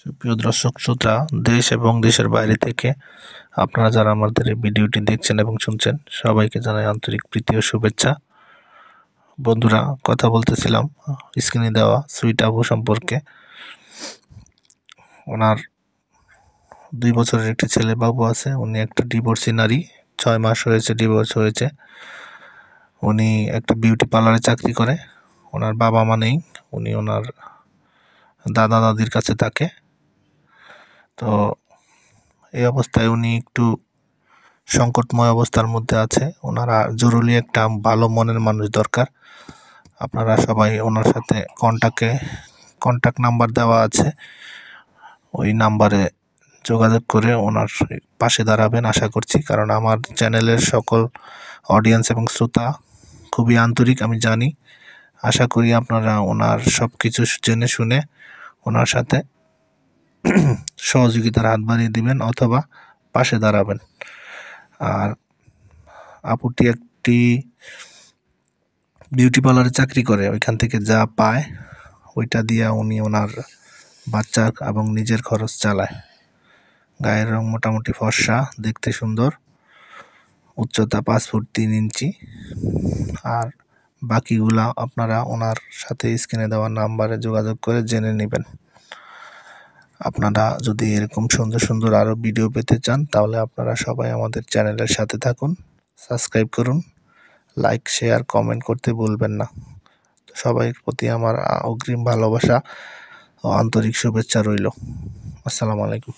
সুপ্রিয় দর্শক শ্রোতা, দেশ এবং দেশের বাইরে থেকে আপনারা যারা আমাদের এই ভিডিওটি দেখছেন এবং শুনছেন, সবাইকে জানাই আন্তরিক প্রীতি ও শুভেচ্ছা। বন্ধুরা, কথা বলতেছিলাম স্ক্রিনে দেওয়া সুইট আপু সম্পর্কে। ওনার 2 বছরের একটি ছেলে বাবু আছে। উনি একটা ডিভোর্সি নারী, 6 মাস হয়েছে ডিভোর্স হয়েছে। উনি একটা বিউটি পার্লারে চাকরি করে। ওনার বাবা মা নেই, উনি ওনার দাদা দাদির কাছে থাকে। তো এই অবস্থায় উনি একটু সংকটময় অবস্থার মধ্যে আছে। ওনারা জরুরি একটা ভালো মনের মানুষ দরকার। আপনারা সবাই ওনার সাথে কন্ট্যাক্ট নাম্বার দেওয়া আছে, ওই নাম্বারে যোগাযোগ করে ওনার পাশে দাঁড়াবেন আশা করছি। কারণ আমার চ্যানেলের সকল অডিয়েন্স এবং শ্রোতা খুবই আন্তরিক, আমি জানি। আশা করি আপনারা ওনার সব কিছু জেনে শুনে ওনার সাথে সহযোগিতার হাত বাড়িয়ে দিবেন অথবা পাশে দাঁড়াবেন। আর আপুটি একটি বিউটি পার্লারে চাকরি করে, ওইখান থেকে যা পায় ওইটা দিয়ে উনি ওনার বাচ্চা এবং নিজের খরচ চালায়। গায়ের রং মোটামুটি ফর্সা, দেখতে সুন্দর, উচ্চতা 5 ফুট 3 ইঞ্চি। আর বাকিগুলা আপনারা ওনার সাথে স্ক্রিনে দেওয়া নাম্বারে যোগাযোগ করে জেনে নেবেন। আপনারা যদি এরকম সুন্দর সুন্দর আরও ভিডিও পেতে চান, তাহলে আপনারা সবাই আমাদের চ্যানেলের সাথে থাকুন, সাবস্ক্রাইব করুন, লাইক শেয়ার কমেন্ট করতে ভুলবেন না। সবার প্রতি আমার অগ্রিম ভালোবাসা ও আন্তরিক শুভেচ্ছা রইল। আসসালামু আলাইকুম।